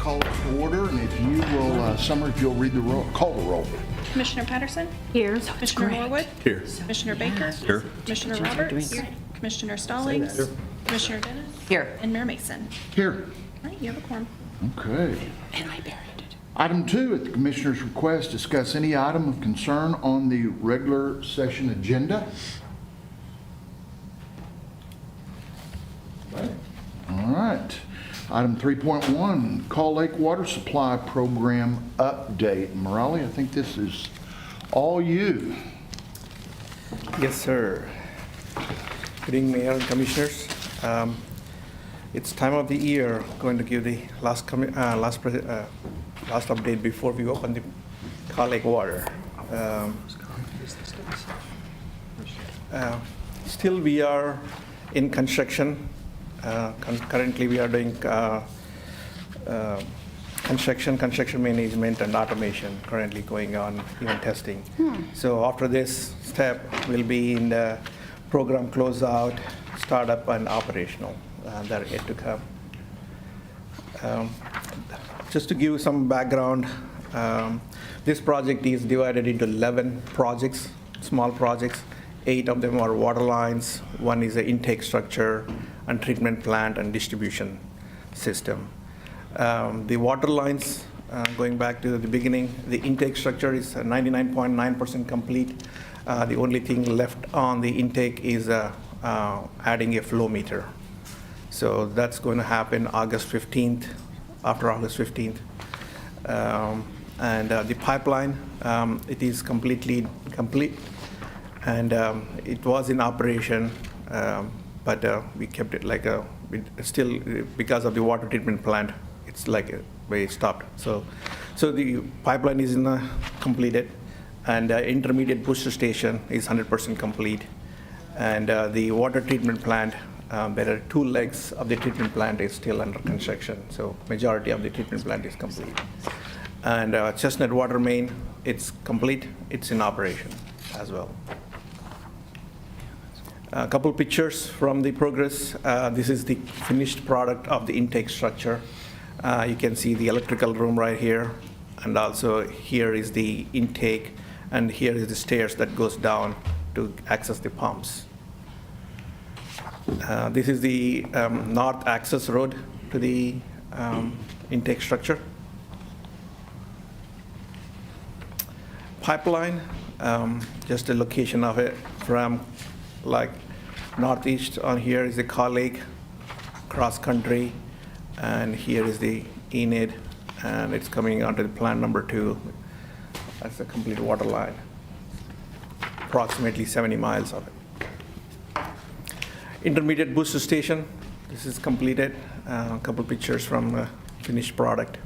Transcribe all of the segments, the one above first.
call it to order, and if you will, Summer, if you'll read the roll, call the roll. Commissioner Patterson? Here. Commissioner Norwood? Here. Commissioner Baker? Here. Commissioner Roberts? Commissioner Stallings? Commissioner Dennis? Here. And Mayor Mason. Here. All right, you have a quorum. Okay. And I buried it. Item 2, at the Commissioner's request, discuss any item of concern on the regular session agenda. All right. Item 3.1, Call Lake Water Supply Program update. Morale, I think this is all you. Yes, sir. Good evening, Mayor and Commissioners. It's time of the year, going to give the last update before we open the Call Lake Water. Still, we are in construction. Currently, we are doing construction management and automation currently going on, even testing. So after this step, we'll be in the program closeout, startup, and operational. That are yet to come. Just to give you some background, this project is divided into 11 projects, small projects. 8 of them are water lines. 1 is an intake structure and treatment plant and distribution system. The water lines, going back to the beginning, the intake structure is 99.9% complete. The only thing left on the intake is adding a flow meter. So that's going to happen August 15th, after August 15th. And the pipeline, it is completely complete. And it was in operation, but we kept it like still, because of the water treatment plant, it's like we stopped. So the pipeline is completed, and intermediate booster station is 100% complete. And the water treatment plant, there are 2 legs of the treatment plant is still under construction. So majority of the treatment plant is complete. And Chestnut water main, it's complete. It's in operation as well. A couple pictures from the progress. This is the finished product of the intake structure. You can see the electrical room right here, and also here is the intake, and here is the stairs that goes down to access the pumps. This is the north access road to the intake structure. Pipeline, just a location of it from like northeast on here is the Call Lake cross country, and here is the Enid, and it's coming onto the plant number 2. That's the complete water line, approximately 70 miles of it. Intermediate booster station, this is completed. A couple pictures from finished product.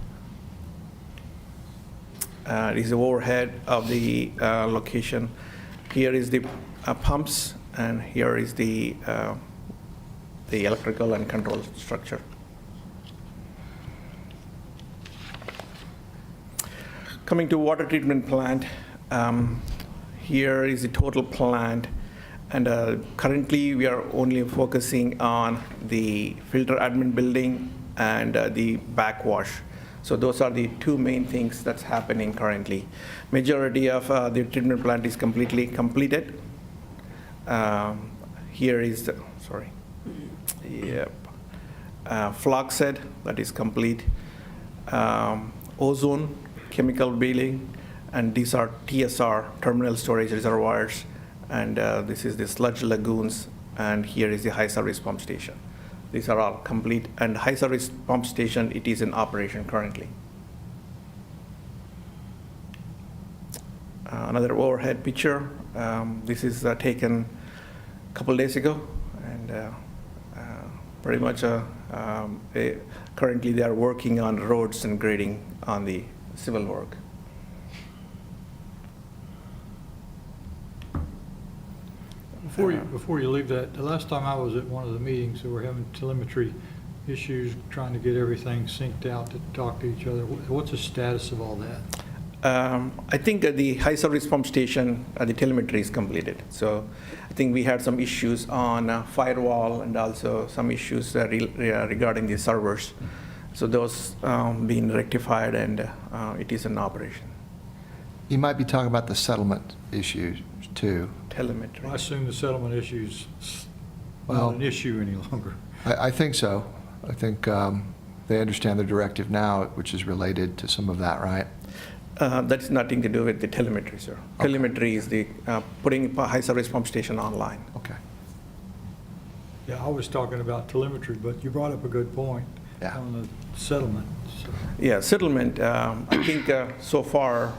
Is the overhead of the location. Here is the pumps, and here is the electrical and control structure. Coming to water treatment plant, here is the total plant, and currently we are only focusing on the filter admin building and the backwash. So those are the 2 main things that's happening currently. Majority of the treatment plant is completely completed. Here is the, sorry, yep. Flock set, that is complete. Ozone, chemical billing, and these are TSR, terminal storage reservoirs, and this is the sludge lagoons, and here is the high service pump station. These are all complete, and high service pump station, it is in operation currently. Another overhead picture. This is taken a couple days ago, and pretty much currently they are working on roads and grading on the civil work. Before you leave that, the last time I was at one of the meetings, we were having telemetry issues, trying to get everything synced out to talk to each other. What's the status of all that? I think the high service pump station, the telemetry is completed. So I think we had some issues on firewall and also some issues regarding the servers. So those being rectified, and it is in operation. You might be talking about the settlement issue too. Telemetry. I assume the settlement issue's Well- not an issue any longer. I think so. I think they understand the directive now, which is related to some of that, right? That's nothing to do with the telemetry, sir. Okay. Telemetry is the putting a high service pump station online. Okay. Yeah, I was talking about telemetry, but you brought up a good point Yeah. on the settlement. So, Yeah, settlement, I think so far,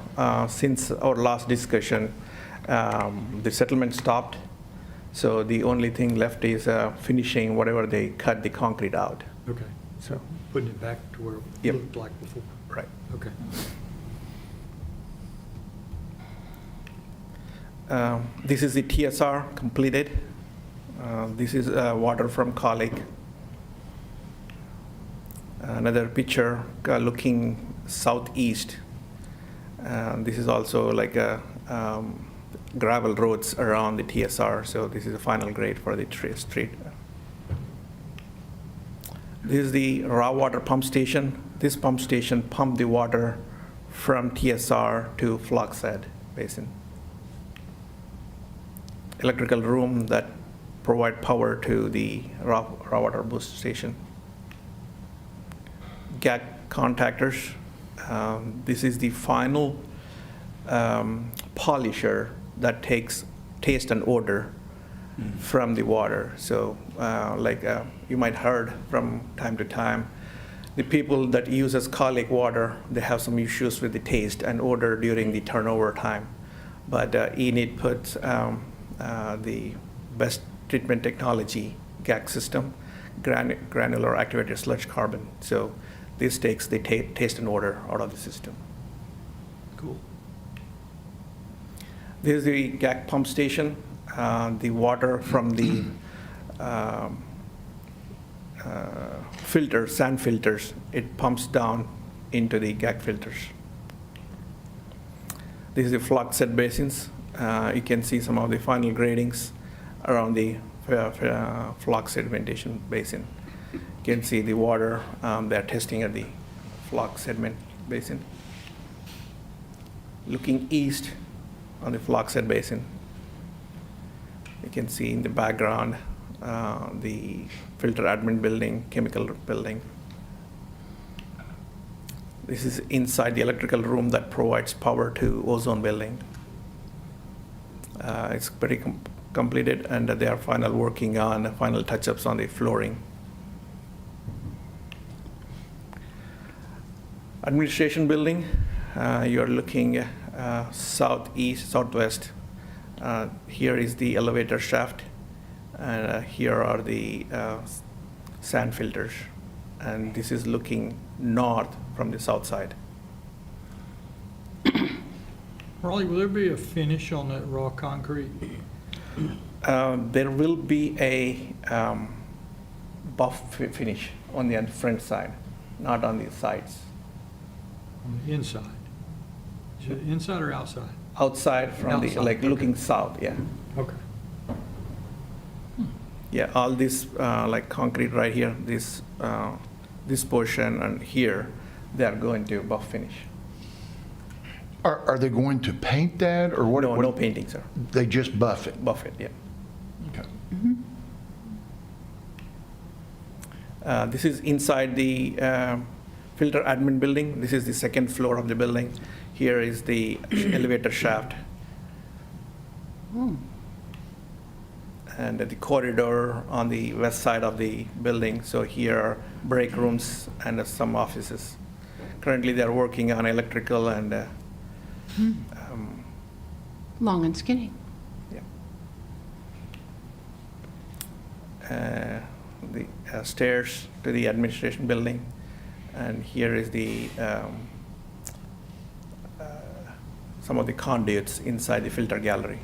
since our last discussion, the settlement stopped. So the only thing left is finishing whatever they cut the concrete out. okay, So, putting it back to where it Yep. looked like before. right. Okay. This is the TSR completed. This is water from Call Lake. Another picture looking southeast. This is also like a gravel roads around the TSR, so this is the final grade for the street. This is the raw water pump station. This pump station pumped the water from TSR to Floxhead Basin. Electrical room that provide power to the raw water boost station. GAC contactors. This is the final polisher that takes taste and odor from the water. So you might heard from time to time, the people that uses Call Lake water, they have some issues with the taste and odor during the turnover time. But Enid puts the best treatment technology, GAC system, granular activated sludge carbon. So this takes the taste and odor out of the system. Cool. This is the GAC pump station. The water from the filters, sand filters, it pumps down into the GAC filters. This is the Floxhead basins. You can see some of the final gradings around the Flox sedimentation basin. You can see the water they're testing at the Flox sediment basin. Looking east on the Floxhead basin, you can see in the background the filter admin building, chemical building. This is inside the electrical room that provides power to ozone building. It's pretty completed, and they are working on final touch-ups on the flooring. Administration building, you're looking southwest. Here is the elevator shaft, and here are the sand filters. And this is looking north from the south side. Raleigh, will there be a finish on that raw concrete? There will be a buff finish on the front side, not on the sides. On the inside? Is it inside or outside? Outside from the, Outside, like okay. looking south, yeah. Okay. Yeah, all this like concrete right here, this portion and here, they are going to buff finish. Are they going to paint that, or what? No painting, sir. They just buff it? Buff it, yeah. Okay. This is inside the filter admin building. This is the second floor of the building. Here is the elevator shaft. And the corridor on the west side of the building. So here are break rooms and some offices. Currently, they're working on electrical and Long and skinny. the stairs to the administration building. And here is the some of the conduits inside the filter gallery.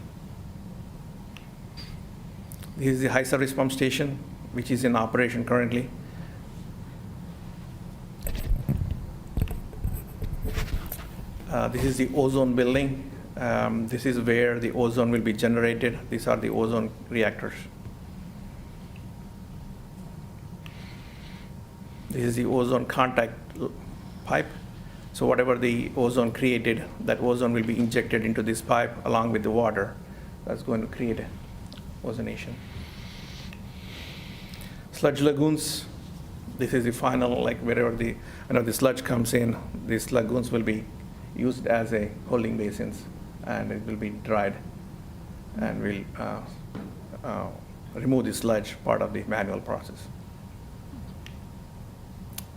This is the high service pump station, which is in operation currently. This is the ozone building. This is where the ozone will be generated. These are the ozone reactors. This is the ozone contact pipe. So whatever the ozone created, that ozone will be injected into this pipe along with the water. That's going to create ozonation. Sludge lagoons, this is the final, like wherever the sludge comes in, these lagoons will be used as a holding basins, and it will be dried, and we'll remove the sludge, part of the manual process.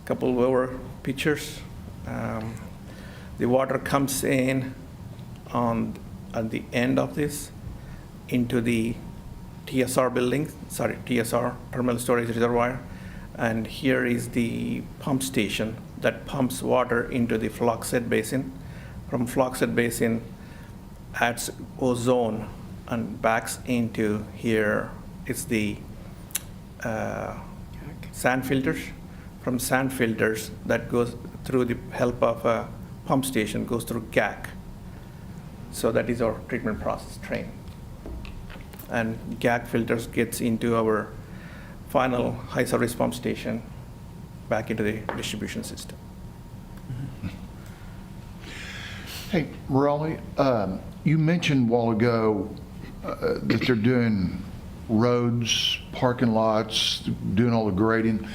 Couple lower pictures. The water comes in at the end of this into the TSR, terminal storage reservoir. And here is the pump station that pumps water into the Floxed Basin. From Floxed Basin, adds ozone and backs into here. It's the sand filters. From sand filters, that goes through the help of a pump station, goes through GAC. So that is our treatment process train. And GAC filters gets into our final high service pump station, back into the distribution system. Hey, Morelli, you mentioned a while ago that they're doing roads, parking lots, doing all the grading.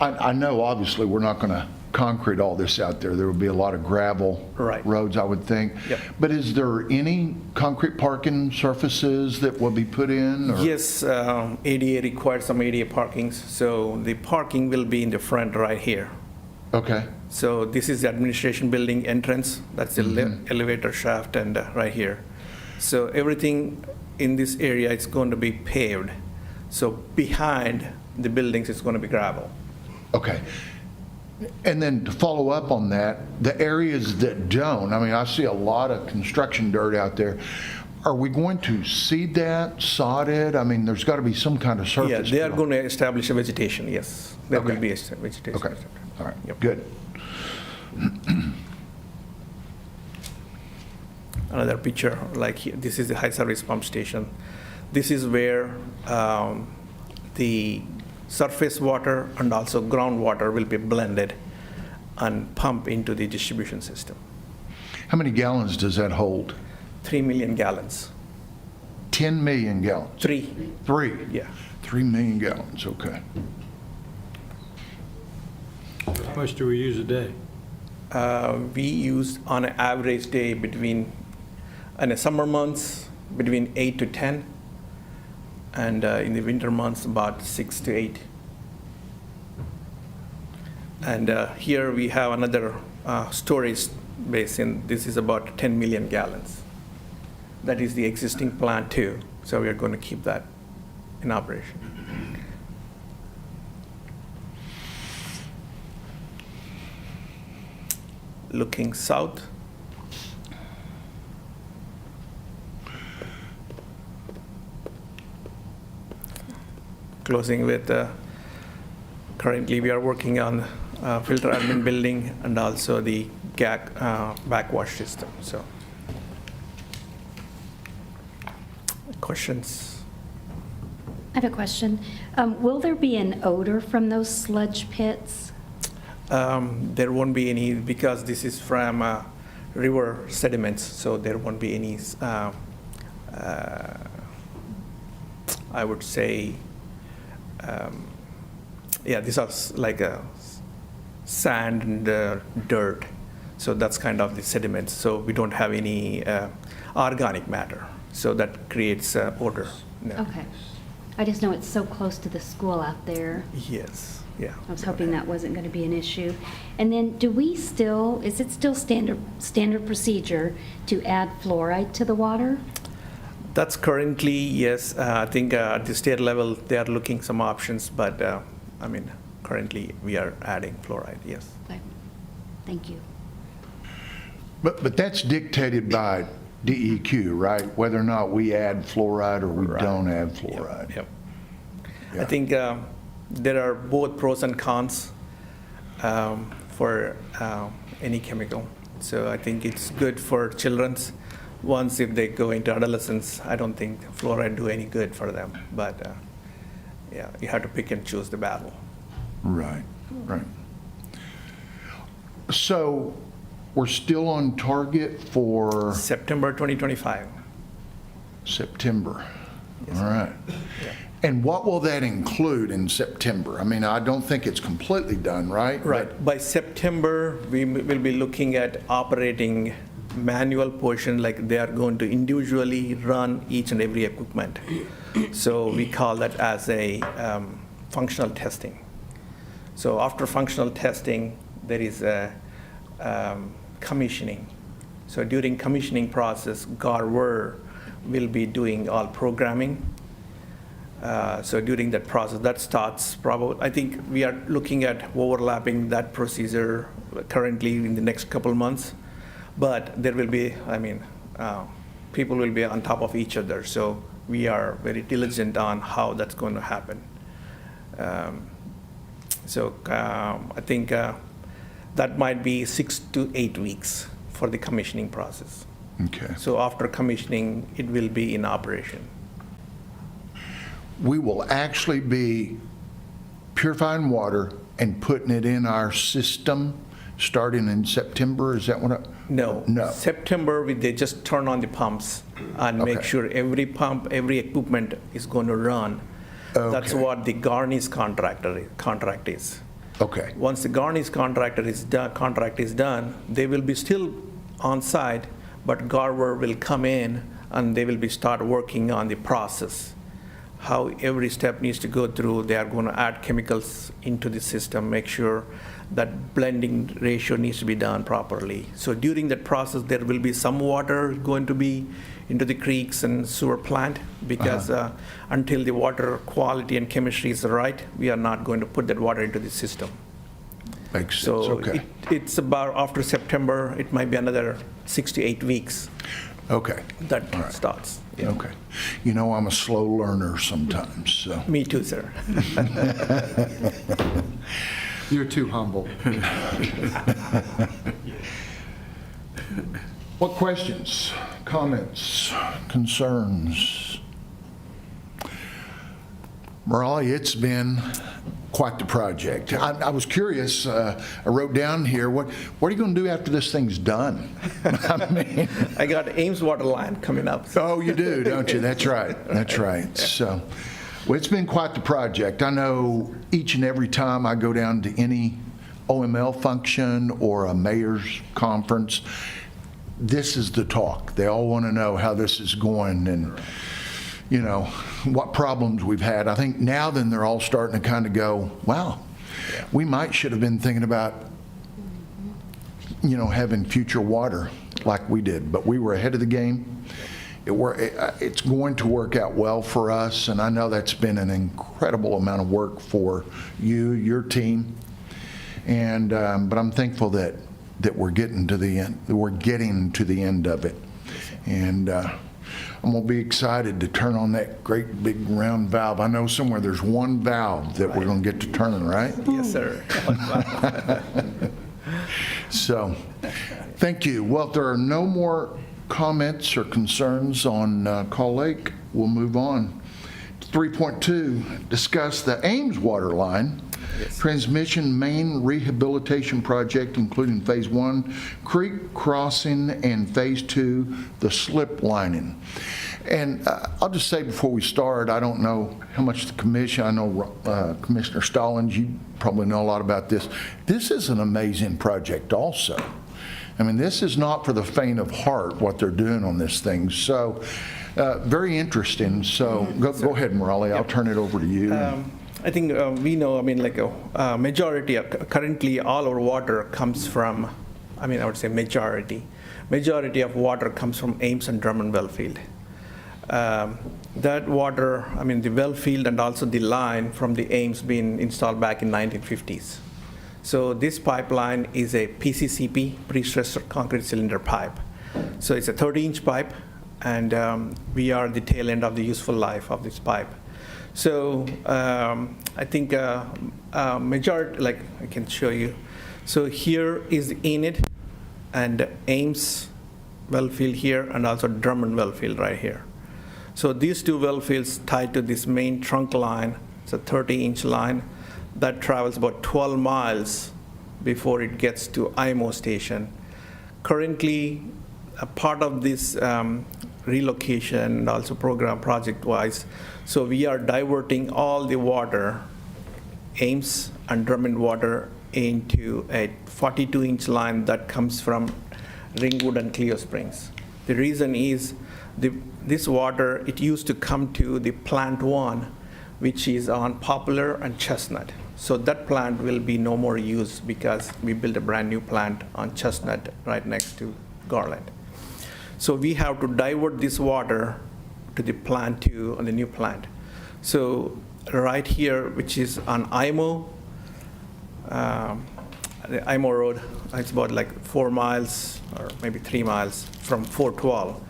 I know, obviously, we're not going to concrete all this out there. There will be a lot of gravel Right. roads, I would think. Yep. But is there any concrete parking surfaces that will be put in? Or? Yes, ADA requires some ADA parkings, so the parking will be in the front right here. Okay. So this is the administration building entrance, that's the elevator shaft, and right here. So everything in this area is going to be paved. So behind the buildings, it's going to be gravel. Okay. And then to follow up on that, the areas that don't, I mean, I see a lot of construction dirt out there. Are we going to seed that, sod it? I mean, there's got to be some kind of surface. Yeah, they are to it. going to establish a vegetation, yes. There Okay. will be a vegetation. Okay, all right, Yep. good. Another picture, like here, this is the high service pump station. This is where the surface water and also groundwater will be blended and pumped into the distribution system. How many gallons does that hold? 3 million gallons. 10 million gallons? 3, 3? yeah. 3 million gallons, okay. How much do we use a day? We use on an average day between, in the summer months, between 8 to 10, and in the winter months, about 6 to 8. And here we have another storage basin. This is about 10 million gallons. That is the existing plant too, so we are going to keep that in operation. Looking south. Closing with, currently we are working on filter admin building and also the GAC backwash system. So, questions? I have a question. Will there be an odor from those sludge pits? There won't be any, because this is from river sediments, so there won't be any, I would say, yeah, these are like a sand and dirt, so that's kind of the sediments. So we don't have any organic matter, so that creates odor. No. Okay. I just know it's so close to the school out there. Yes, yeah. I was hoping that wasn't going to be an issue. And then do we still, is it still standard procedure to add fluoride to the water? That's currently, yes. I think at the state level, they are looking some options, but I mean, currently we are adding fluoride, yes. Okay. Thank you. But that's dictated by DEQ, right? Whether or not we add fluoride or we Right. don't add fluoride. Yep. Yeah. I think there are both pros and cons for any chemical. So I think it's good for children's. Once if they go into adolescence, I don't think fluoride do any good for them. But yeah, you have to pick and choose the battle. Right. Right. So we're still on target for September 2025. September. All right. And what will that include in September? I mean, I don't think it's completely done, right? Right. By September, we will be looking at operating manual portion, like they are going to individually run each and every equipment. So we call that as a functional testing. So after functional testing, there is a commissioning. So during commissioning process, Garver will be doing all programming. So during that process, that starts probably, I think we are looking at overlapping that procedure currently in the next couple months. But there will be, people will be on top of each other. So we are very diligent on how that's going to happen. I think that might be 6 to 8 weeks for the commissioning process. Okay. So after commissioning, it will be in operation. We will actually be purifying water and putting it in our system starting in September? Is that what I? No. No. September, they just turn on the pumps and make Okay. sure every pump, every equipment is going to run. That's Okay. what the Garnish contract is. Okay. Once the Garnish contract is done, they will be still on site, but Garver will come in and they will be start working on the process. How every step needs to go through, they are going to add chemicals into the system, make sure that blending ratio needs to be done properly. So during that process, there will be some water going to be into the creeks and sewer plant, because until the water quality and chemistry is right, we are not going to put that water into the system. Makes sense, So okay. it's about after September, it might be another 6 to 8 weeks Okay, that All right. starts. Yeah. okay. You know, I'm a slow learner sometimes, so. Me too, sir. You're too humble. What questions, comments, concerns? Morali, it's been quite the project. I was curious, I wrote down here, what are you going to do after this thing's done? I mean, I got Ames water line coming up. oh, you do, don't you? That's right, that's right. So, well, it's been quite the project. I know each and every time I go down to any OML function or a mayor's conference, this is the talk. They all want to know how this is going and, you know, what problems we've had. I think now then they're all starting to kind of go, wow, we should have been thinking about, you know, having future water like we did, but we were ahead of the game. It's going to work out well for us, and I know that's been an incredible amount of work for you, your team, and but I'm thankful that we're getting to the end. We're getting to the end of it, and I'm gonna be excited to turn on that great big round valve. I know somewhere there's one valve that we're gonna get to turn, right? Yes, sir. So, thank you. Well, if there are no more comments or concerns on Call Lake, we'll move on. 3.2, discuss the Ames water line transmission main rehabilitation project, including Phase 1, creek crossing, and Phase 2, the slip lining. And I'll just say before we start, I don't know how much the commission, I know Commissioner Stallings, you probably know a lot about this. This is an amazing project also. I mean, this is not for the faint of heart what they're doing on this thing. So very interesting. So go ahead, Morali. I'll turn it over to you. I think we know, majority, currently all our water comes from, I would say majority of water comes from Ames and Drummond Wellfield. That water, the wellfield and also the line from the Ames being installed back in 1950s. So this pipeline is a PCCP, pre-stressed concrete cylinder pipe. So it's a 30-inch pipe, and we are the tail end of the useful life of this pipe. So I think majority, like I can show you. So here is Enid and Ames wellfield here, and also Drummond wellfield right here. So these two wellfields tied to this main trunk line. It's a 30-inch line. that travels about 12 miles before it gets to IMO station. Currently, a part of this relocation and also program project-wise, so we are diverting all the water, Ames and Drummond water, into a 42-inch line that comes from Ringwood and Cleo Springs. The reason is this water, it used to come to the plant 1, which is on Poplar and Chestnut. So that plant will be no more used because we built a brand new plant on Chestnut right next to Garland. So we have to divert this water to the plant 2 on the new plant. So right here, which is on IMO, the IMO Road, it's about like 4 miles or maybe 3 miles from 412.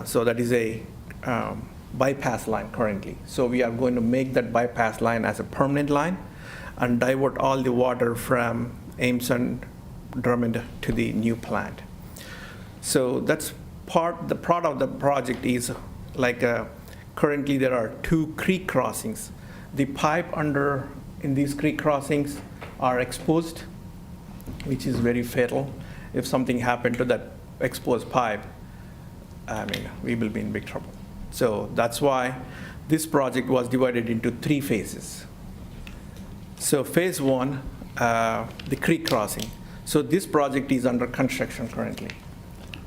So that is a bypass line currently. So we are going to make that bypass line as a permanent line and divert all the water from Ames and Drummond to the new plant. So that's the part of the project is like currently there are 2 creek crossings. The pipe in these creek crossings are exposed, which is very fatal. If something happened to that exposed pipe, I mean, we will be in big trouble. So that's why this project was divided into 3 phases. So phase 1, the creek crossing. So this project is under construction currently.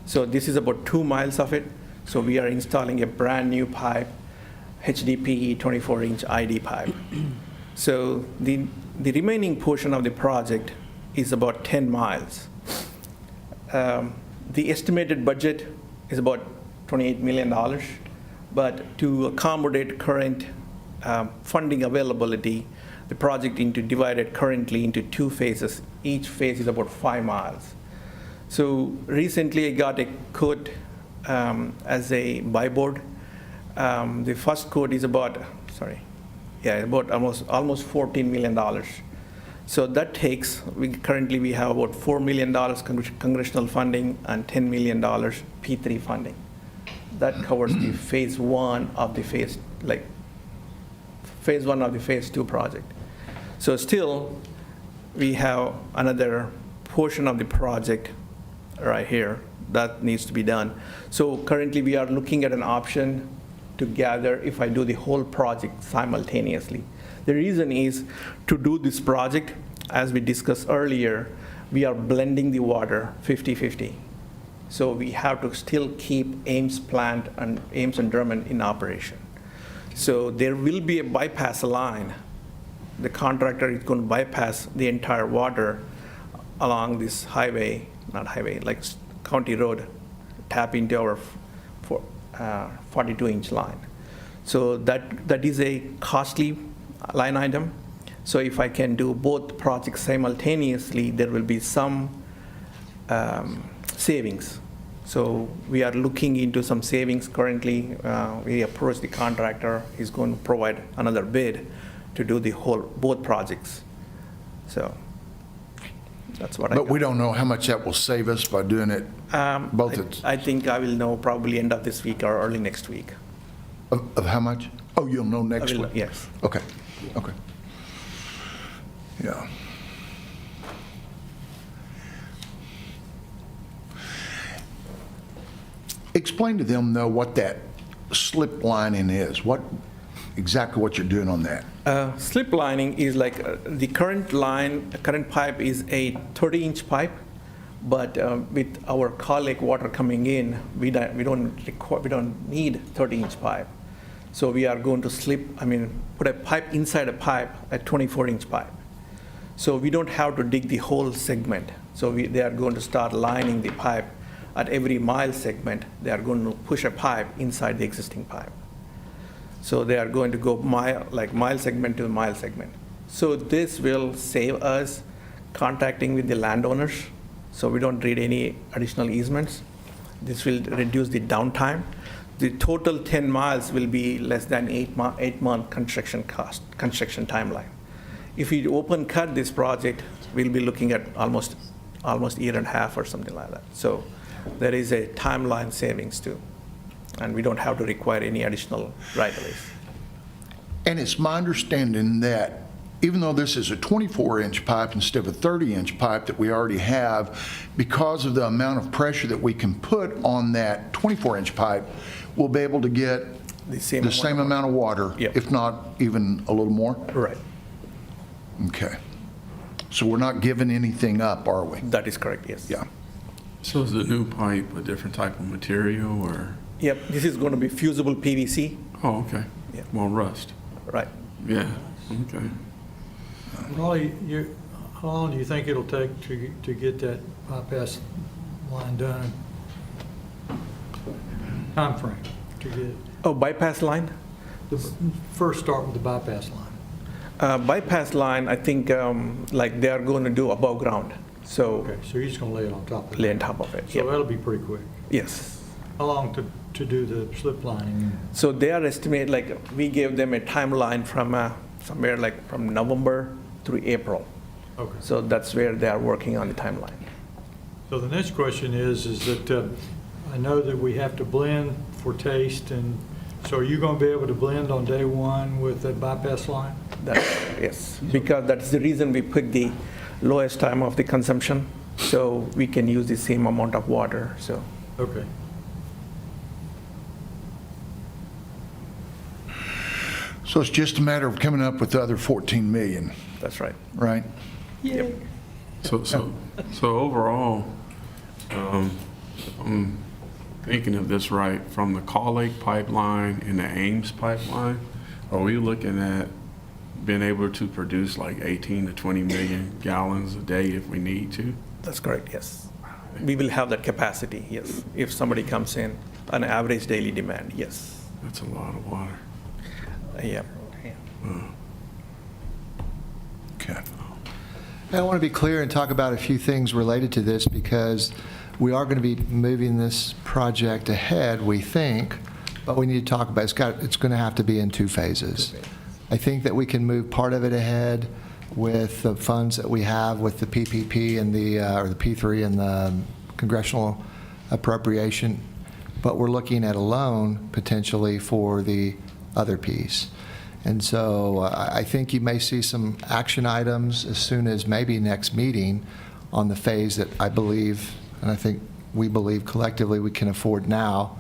So this is about 2 miles of it. So we are installing a brand new pipe, HDPE 24-inch ID pipe. So the remaining portion of the project is about 10 miles. The estimated budget is about $28 million, but to accommodate current funding availability, the project divided currently into 2 phases. Each phase is about 5 miles. So recently I got a quote as a buy board. The first quote is about almost $14 million. So that takes, currently we have about $4 million congressional funding and $10 million P3 funding. That covers the phase 1 of the phase 1 of the phase 2 project. So still, we have another portion of the project right here that needs to be done. So currently we are looking at an option to gather if I do the whole project simultaneously. The reason is to do this project, as we discussed earlier, we are blending the water 50-50. So we have to still keep Ames plant and Ames and Drummond in operation. So there will be a bypass line. The contractor is going to bypass the entire water along this like county road, tap into our 42-inch line. So that is a costly line item. So if I can do both projects simultaneously, there will be some savings. So we are looking into some savings currently. We approached the contractor. He's going to provide another bid to do both projects. So that's what I got. But we don't know how much that will save us by doing it both. I think I will know probably end of this week or early next week. Of how much? Oh, you'll know next week? Yes. Okay. Yeah. Explain to them, though, what that slip lining is. Exactly what you're doing on that. Slip lining is like the current pipe is a 30-inch pipe, but with our Call Lake water coming in, we don't need 30-inch pipe. So we are going to put a pipe inside a pipe, a 24-inch pipe. So we don't have to dig the whole segment. So they are going to start lining the pipe at every mile segment. They are going to push a pipe inside the existing pipe. So they are going to go mile segment to mile segment. So this will save us contacting with the landowners, so we don't need any additional easements. This will reduce the downtime. The total 10 miles will be less than 8-month construction timeline. If we open cut this project, we'll be looking at almost a year and a half or something like that. So there is a timeline savings too. And we don't have to require any additional right-of-ways. And it's my understanding that even though this is a 24-inch pipe instead of a 30-inch pipe that we already have, because of the amount of pressure that we can put on that 24-inch pipe, we'll be able to get The same the same amount of water, Yep. if not even a little more? Right. Okay. So we're not giving anything up, are we? That is correct, yes. Yeah. So is the new pipe a different type of material or, Yep, this is going to be fusible PVC. oh, okay. Yeah. More rust. Right. Yeah, okay. Raleigh, how long do you think it'll take to get that bypass line done? Timeframe to get, Oh, bypass line? first start with the bypass line. Bypass line, I think, like they are going to do above ground, so Okay, so you're just gonna lay it on top of lay it? on top of it. So Yep. that'll be pretty quick. Yes. How long to do the slip lining? So they are estimate, like, we gave them a timeline from somewhere like from November through April. Okay. So that's where they are working on the timeline. So the next question is that I know that we have to blend for taste, and so are you going to be able to blend on day one with that bypass line? That, yes, because that's the reason we picked the lowest time of the consumption, so we can use the same amount of water, so. Okay. So it's just a matter of coming up with the other 14 million, That's right. right? Yep. So overall, I'm thinking of this right, from the Call Lake pipeline and the Ames pipeline, are we looking at being able to produce like 18 to 20 million gallons a day if we need to? That's correct, yes. We will have that capacity, yes. If somebody comes in, an average daily demand, yes. That's a lot of water. Yeah. Okay. I want to be clear and talk about a few things related to this because we are going to be moving this project ahead, we think, but we need to talk about it's going to have to be in two phases. I think that we can move part of it ahead with the funds that we have with the PPP and or the P3 and the congressional appropriation, but we're looking at a loan potentially for the other piece. And so I think you may see some action items as soon as maybe next meeting on the phase that I believe, and I think we believe collectively we can afford now.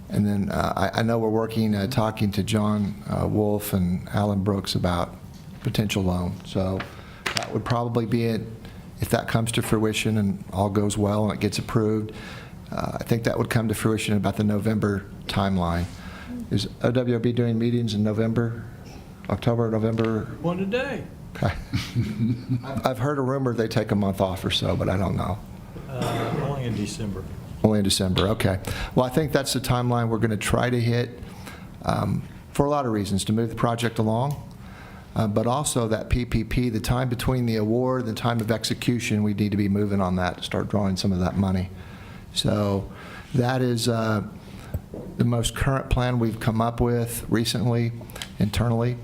And then I know we're working, talking to John Wolf and Alan Brooks about potential loan. So that would probably be it if that comes to fruition and all goes well and it gets approved. I think that would come to fruition in about the November timeline. Is OWRB doing meetings in November, October, November? One a day. Okay. I've heard a rumor they take a month off or so, but I don't know. Only in December. Only in December, okay. Well, I think that's the timeline we're going to try to hit for a lot of reasons, to move the project along, but also that PPP, the time between the award, the time of execution, we need to be moving on that to start drawing some of that money. So that is the most current plan we've come up with recently internally.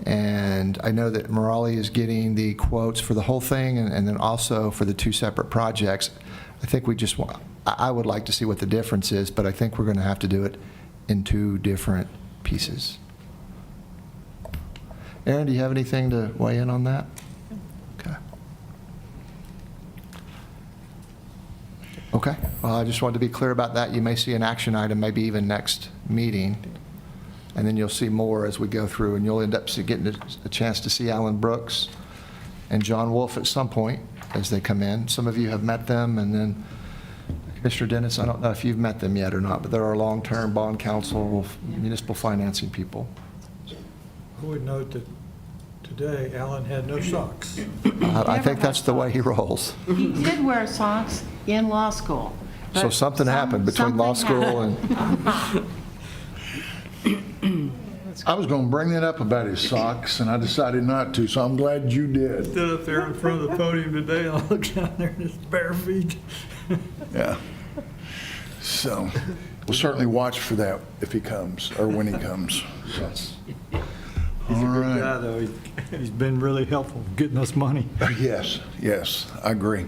And I know that Morale is getting the quotes for the whole thing and then also for the two separate projects. I think we just want, I would like to see what the difference is, but I think we're going to have to do it in two different pieces. Aaron, do you have anything to weigh in on that? Okay. Okay, well, I just wanted to be clear about that. You may see an action item, maybe even next meeting, and then you'll see more as we go through, and you'll end up getting a chance to see Alan Brooks and John Wolf at some point as they come in. Some of you have met them, and then Commissioner Dennis, I don't know if you've met them yet or not, but they're our long-term bond counsel, municipal financing people. I would note that today Alan had no socks. I think that's the way he rolls. He did wear socks in law school. So but something happened between law something school and... I was going to bring that up about his socks, and I decided not to, so I'm glad you did. Stood up there in front of the podium today, and I looked down there and his bare feet. Yeah. So we'll certainly watch for that if he comes, or when he comes. He's a All good right. guy, though. He's been really helpful getting us money. Yes, yes, I agree.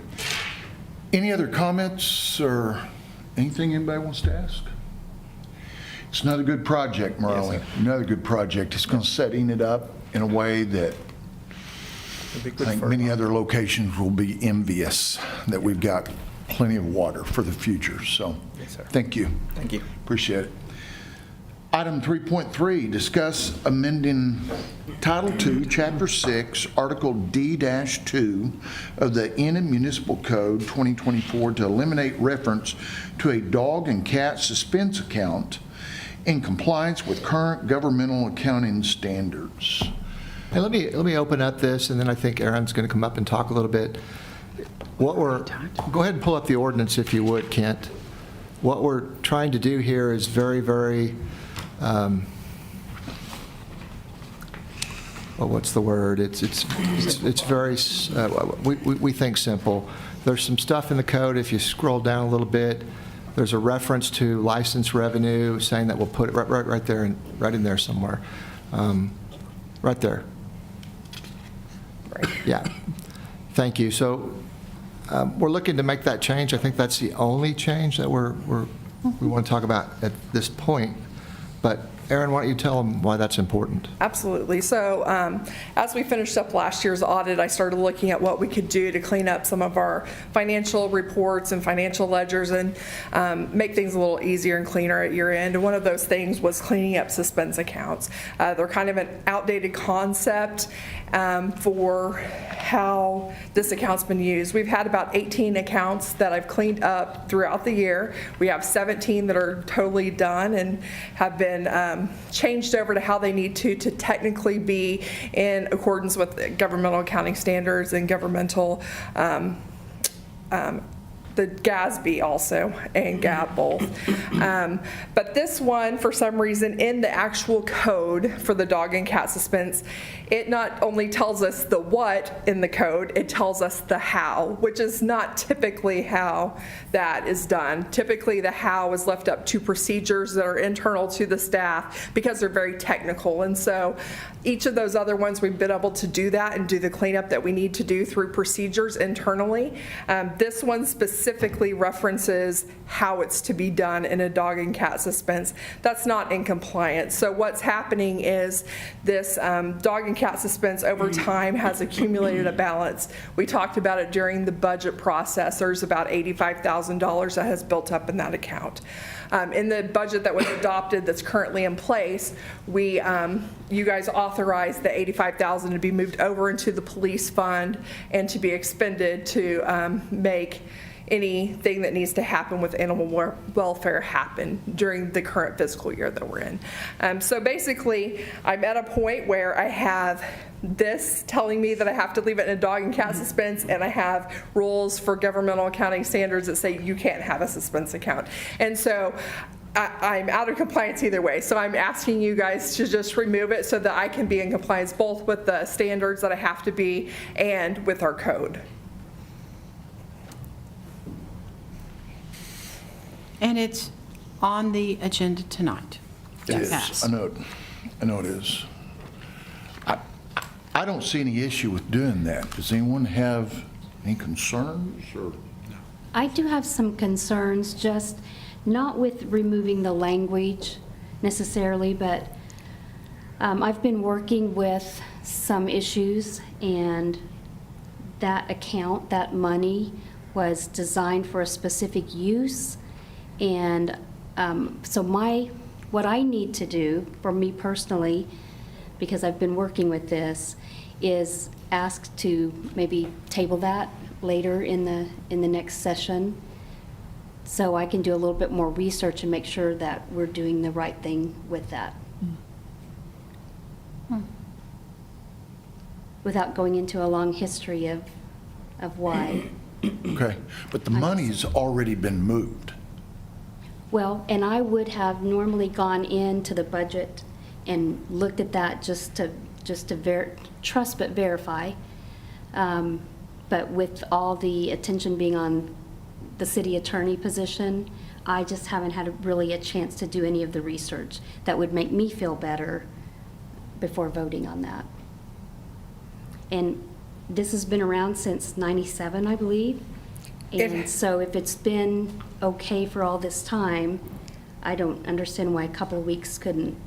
Any other comments or anything anybody wants to ask? It's another good project, Marley. Another good project. It's going to setting it up in a way that It'd be I good think for- many other locations will be envious that we've got plenty of water for the future, so. Yes, sir. Thank you. Thank you. Appreciate it. Item 3.3, discuss amending Title II, Chapter 6, Article D-2 of the Enid Municipal Code 2024 to eliminate reference to a dog and cat suspense account in compliance with current governmental accounting standards. Hey, let me open up this, and then I think Aaron's going to come up and talk a little bit. Go ahead and pull up the ordinance if you would, Kent. What we're trying to do here is very, very, well, what's the word? It's very, we think simple. There's some stuff in the code, if you scroll down a little bit, there's a reference to license revenue saying that we'll put it right there, right in there somewhere. Right there. Yeah. Thank you. So we're looking to make that change. I think that's the only change that we want to talk about at this point. But Aaron, why don't you tell them why that's important? Absolutely. So as we finished up last year's audit, I started looking at what we could do to clean up some of our financial reports and financial ledgers and make things a little easier and cleaner at year end. And one of those things was cleaning up suspense accounts. They're kind of an outdated concept for how this account's been used. We've had about 18 accounts that I've cleaned up throughout the year. We have 17 that are totally done and have been changed over to how they need to technically be in accordance with governmental accounting standards and governmental the GASB also and GAAP both. But this one, for some reason, in the actual code for the dog and cat suspense, it not only tells us the what in the code, it tells us the how, which is not typically how that is done. Typically, the how is left up to procedures that are internal to the staff because they're very technical. And so each of those other ones, we've been able to do that and do the cleanup that we need to do through procedures internally. This one specifically references how it's to be done in a dog and cat suspense. That's not in compliance. So what's happening is this dog and cat suspense over time has accumulated a balance. We talked about it during the budget process. There's about $85,000 that has built up in that account. In the budget that was adopted that's currently in place, you guys authorized the $85,000 to be moved over into the police fund and to be expended to make anything that needs to happen with animal welfare happen during the current fiscal year that we're in. So basically, I'm at a point where I have this telling me that I have to leave it in a dog and cat suspense, and I have rules for governmental accounting standards that say you can't have a suspense account. And so I'm out of compliance either way. So I'm asking you guys to just remove it so that I can be in compliance both with the standards that I have to be and with our code. And it's on the agenda tonight. It is. Yes. I know it is. I don't see any issue with doing that. Does anyone have any concerns or? I do have some concerns, just not with removing the language necessarily, but I've been working with some issues, and that account, that money, was designed for a specific use. And so what I need to do, for me personally, because I've been working with this, is ask to maybe table that later in the next session, so I can do a little bit more research and make sure that we're doing the right thing with that. Without going into a long history of why. Okay, but the money's already been moved. Well, and I would have normally gone into the budget and looked at that just to trust but verify. But with all the attention being on the city attorney position, I just haven't had really a chance to do any of the research that would make me feel better before voting on that. And this has been around since '97, I believe. And so if it's been okay for all this time, I don't understand why a couple of weeks couldn't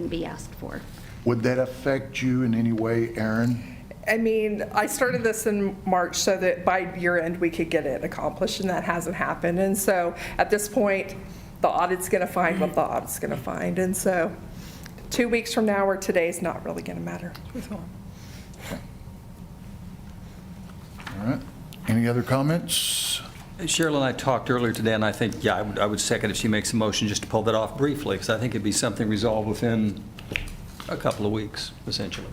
be asked for. Would that affect you in any way, Aaron? I mean, I started this in March so that by year end, we could get it accomplished, and that hasn't happened. And so at this point, the audit's going to find what the audit's going to find. And so 2 weeks from now or today is not really going to matter. All right. Any other comments? Cheryl and I talked earlier today, and I think, yeah, I would second if she makes a motion just to pull that off briefly, because I think it'd be something resolved within a couple of weeks, essentially.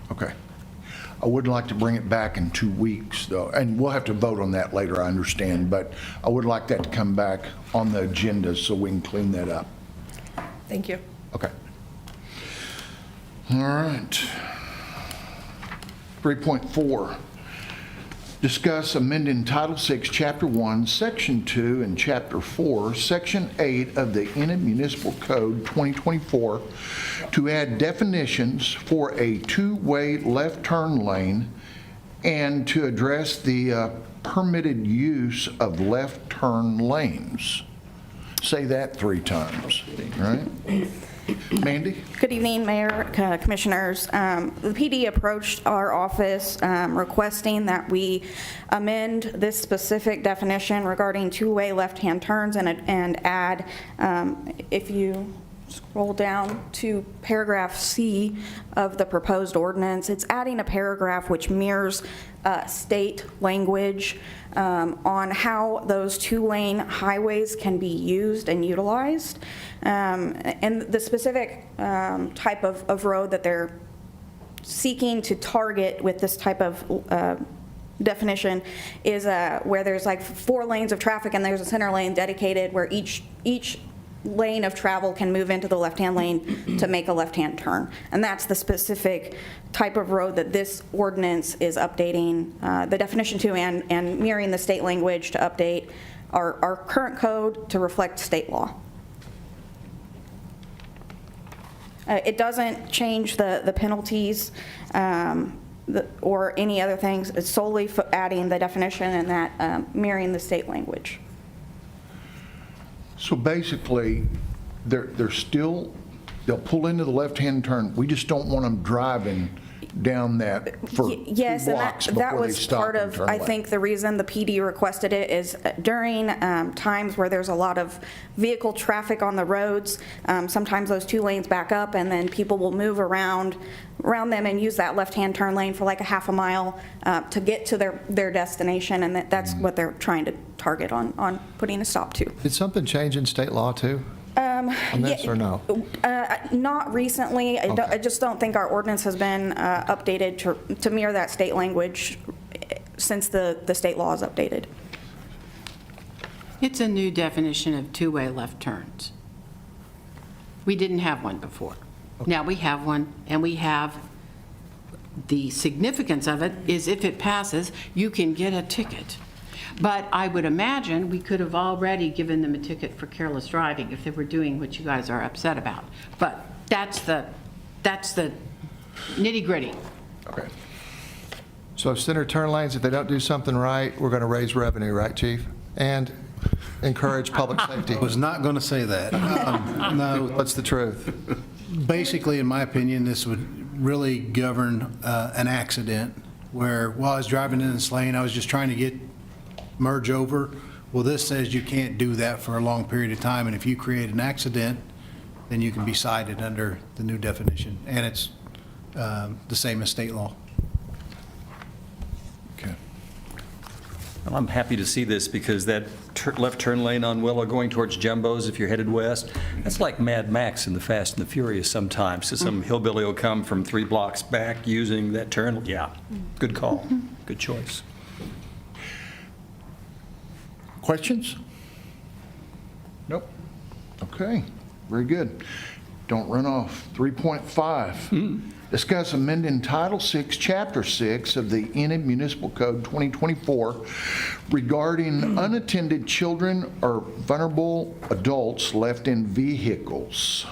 Okay. I would like to bring it back in 2 weeks, though, and we'll have to vote on that later, I understand, but I would like that to come back on the agenda so we can clean that up. Thank you. Okay. All right. 3.4, discuss amending Title VI, Chapter 1, Section 2, and Chapter 4, Section 8 of the Enid Municipal Code 2024 to add definitions for a two-way left turn lane and to address the permitted use of left turn lanes. Say that 3 times, right? Mandy? Good evening, Mayor, Commissioners. The PD approached our office requesting that we amend this specific definition regarding two-way left-hand turns and add, if you scroll down to paragraph C of the proposed ordinance, it's adding a paragraph which mirrors state language on how those two-lane highways can be used and utilized. And the specific type of road that they're seeking to target with this type of definition is where there's like 4 lanes of traffic and there's a center lane dedicated where each lane of travel can move into the left-hand lane to make a left-hand turn. And that's the specific type of road that this ordinance is updating the definition to and mirroring the state language to update our current code to reflect state law. It doesn't change the penalties or any other things. It's solely adding the definition and that mirroring the state language. So basically, they'll pull into the left-hand turn. We just don't want them driving down that for 2 Yes, blocks and that before they was stop part and of, turn I left. think, the reason the PD requested it is during times where there's a lot of vehicle traffic on the roads, sometimes those 2 lanes back up and then people will move around them and use that left-hand turn lane for like a half a mile to get to their destination, and that's what they're trying to target on putting a stop to. Did something change in state law too? On this or no? Not recently. Okay. I just don't think our ordinance has been updated to mirror that state language since the state law is updated. It's a new definition of two-way left turns. We didn't have one before. Now we have one, and we have, the significance of it is if it passes, you can get a ticket. But I would imagine we could have already given them a ticket for careless driving if they were doing what you guys are upset about. But that's the nitty-gritty. Okay. So center turn lanes, if they don't do something right, we're going to raise revenue, right, Chief? And encourage public safety. I was not going to say that. No, What's the truth? basically, in my opinion, this would really govern an accident where while I was driving in this lane, I was just trying to merge over. Well, this says you can't do that for a long period of time, and if you create an accident, then you can be cited under the new definition, and it's the same as state law. Okay. Well, I'm happy to see this because that left turn lane on Willow going towards Jumbo's, if you're headed west, that's like Mad Max in the Fast and the Furious sometimes. So some hillbilly will come from 3 blocks back using that turn. Yeah, good call. Good choice. Questions? Nope. Okay, very good. Don't run off. 3.5, discuss amending Title VI, Chapter 6 of the Enid Municipal Code 2024 regarding unattended children or vulnerable adults left in vehicles.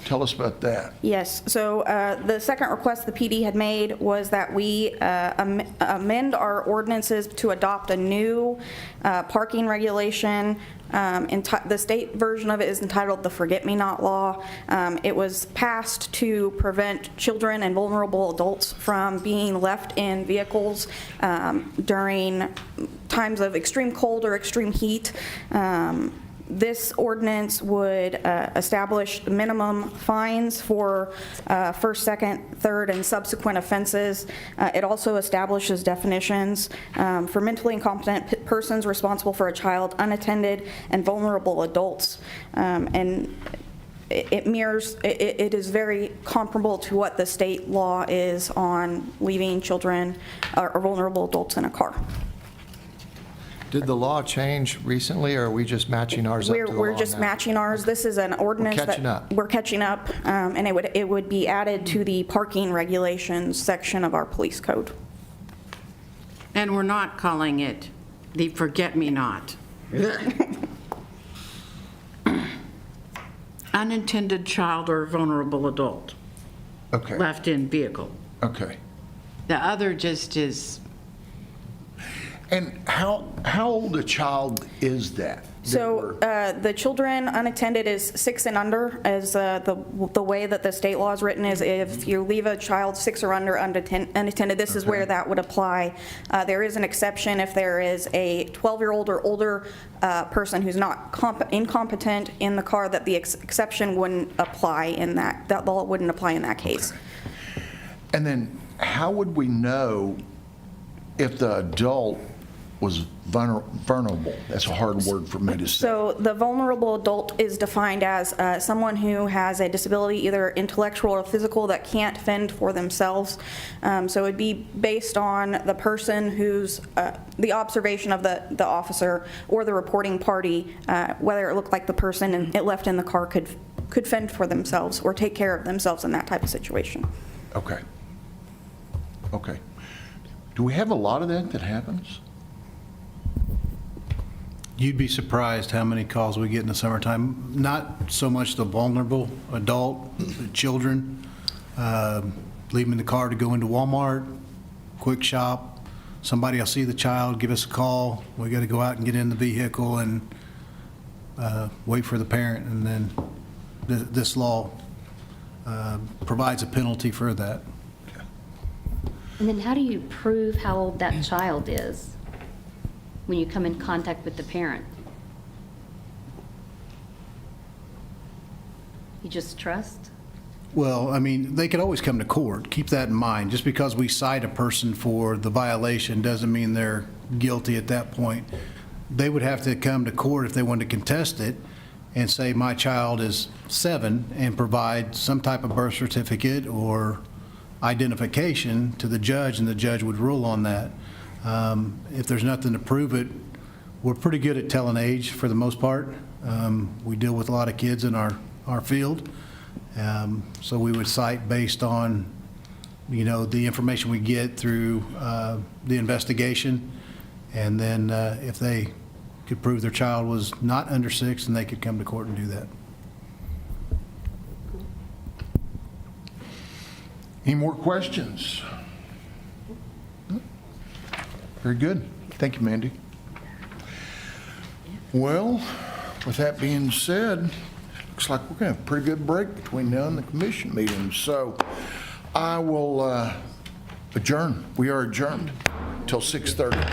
Tell us about that. Yes, so the second request the PD had made was that we amend our ordinances to adopt a new parking regulation The state version of it is entitled the Forget-Me-Not Law. It was passed to prevent children and vulnerable adults from being left in vehicles during times of extreme cold or extreme heat. This ordinance would establish minimum fines for first, second, third, and subsequent offenses. It also establishes definitions for mentally incompetent persons responsible for a child, unattended, and vulnerable adults. And it mirrors, it is very comparable to what the state law is on leaving children or vulnerable adults in a car. Did the law change recently, or are we just matching ours up to the law We're just now? matching ours. This is an ordinance that. catching up. We're catching up, and it would be added to the parking regulations section of our police code. And we're not calling it the forget-me-not. Unintended child or vulnerable adult Okay, left in vehicle. okay. The other just is, And how old a child is that? So the children unattended is 6 and under, as the way that the state law is written is if you leave a child 6 or under unattended, this is where that would apply. There is an exception if there is a 12-year-old or older person who's not incompetent in the car, that the exception wouldn't apply in that law wouldn't apply in that case. And then how would we know if the adult was vulnerable? That's a hard word for me to say. So the vulnerable adult is defined as someone who has a disability, either intellectual or physical, that can't fend for themselves. So it would be based on the person who's, the observation of the officer or the reporting party, whether it looked like the person it left in the car could fend for themselves or take care of themselves in that type of situation. Okay. Okay. Do we have a lot of that happens? You'd be surprised how many calls we get in the summertime. Not so much the vulnerable adult, the children, leaving the car to go into Walmart, quick shop. Somebody will see the child, give us a call. We got to go out and get in the vehicle and wait for the parent. And then this law provides a penalty for that. And then how do you prove how old that child is when you come in contact with the parent? You just trust? Well, I mean, they could always come to court. Keep that in mind. Just because we cite a person for the violation doesn't mean they're guilty at that point. They would have to come to court if they wanted to contest it and say, my child is 7, and provide some type of birth certificate or identification to the judge, and the judge would rule on that. If there's nothing to prove it, we're pretty good at telling age for the most part. We deal with a lot of kids in our field. So we would cite based on, the information we get through the investigation. And then if they could prove their child was not under 6, then they could come to court and do that. Any more questions? Very good. Thank you, Mandy. Well, with that being said, looks like we're going to have a pretty good break between now and the commission meeting. So I will adjourn. We are adjourned until 6:30.